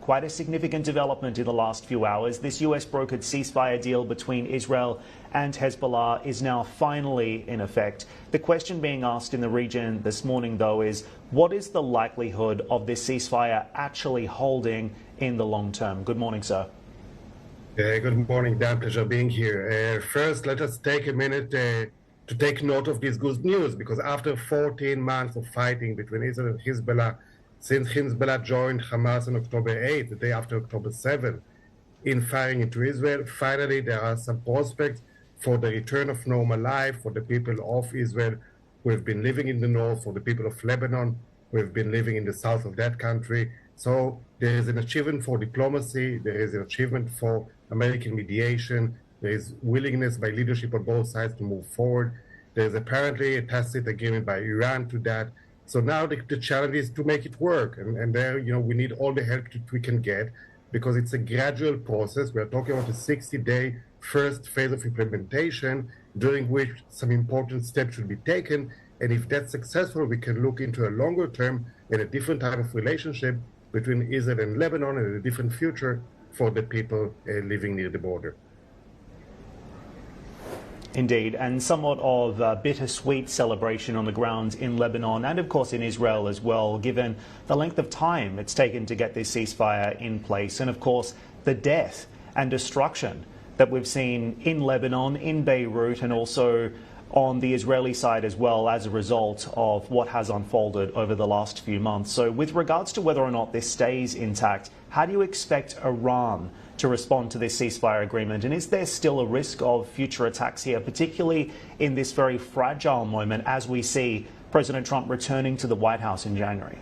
Quite a significant development in the last few hours. This US-brokered ceasefire deal between Israel and Hezbollah is now finally in effect. The question being asked in the region this morning, though, is what is the likelihood of this ceasefire actually holding in the long term? Good morning, sir. Good morning, Dan. Pleasure being here. First, let us take a minute to take note of this good news, because after 14 months of fighting between Israel and Hezbollah, since Hezbollah joined Hamas on October 8th, the day after October 7th, in firing into Israel, finally there are some prospects for the return of normal life for the people of Israel who have been living in the north, for the people of Lebanon who have been living in the south of that country. So there is an achievement for diplomacy, there is an achievement for American mediation, there is willingness by leadership on both sides to move forward. There is apparently a tacit agreement by Iran to that. So now the challenge is to make it work. And there, we need all the help that we can get, because it's a gradual process. We're talking about a 60-day first phase of implementation, during which some important steps should be taken. And if that's successful, we can look into a longer term and a different type of relationship between Israel and Lebanon, and a different future for the people living near the border. Indeed, and somewhat of a bittersweet celebration on the ground in Lebanon and, of course, in Israel as well, given the length of time it's taken to get this ceasefire in place and, of course, the death and destruction that we've seen in Lebanon, in Beirut, and also on the Israeli side as well as a result of what has unfolded over the last few months. So with regards to whether or not this stays intact, how do you expect Iran to respond to this ceasefire agreement? And is there still a risk of future attacks here, particularly in this very fragile moment as we see President Trump returning to the White House in January?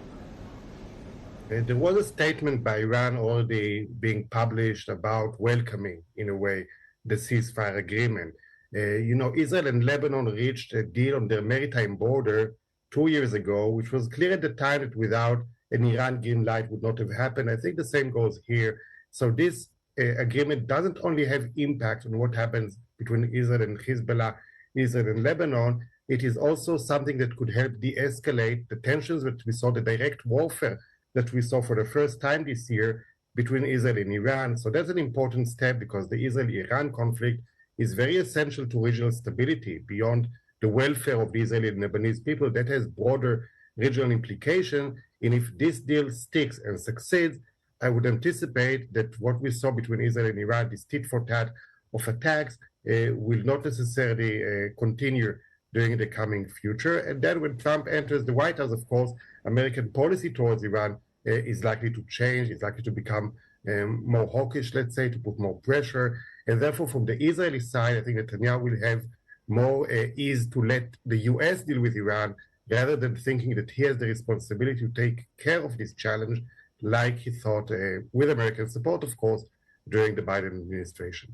There was a statement by Iran already being published about welcoming, in a way, the ceasefire agreement. Israel and Lebanon reached a deal on their maritime border 2 years ago, which was clear at the time that without an Iran green light would not have happened. I think the same goes here. So this agreement doesn't only have impact on what happens between Israel and Hezbollah, Israel and Lebanon, it is also something that could help de-escalate the tensions that we saw, the direct warfare that we saw for the first time this year between Israel and Iran. So that's an important step, because the Israel-Iran conflict is very essential to regional stability. Beyond the welfare of the Israeli and Lebanese people, that has broader regional implications. And if this deal sticks and succeeds, I would anticipate that what we saw between Israel and Iran, this tit for tat of attacks, will not necessarily continue during the coming future. And then when Trump enters the White House, of course, American policy towards Iran is likely to change, is likely to become more hawkish, let's say, to put more pressure. And therefore, from the Israeli side, I think Netanyahu will have more ease to let the US deal with Iran, rather than thinking that he has the responsibility to take care of this challenge, like he thought, with American support, of course, during the Biden administration.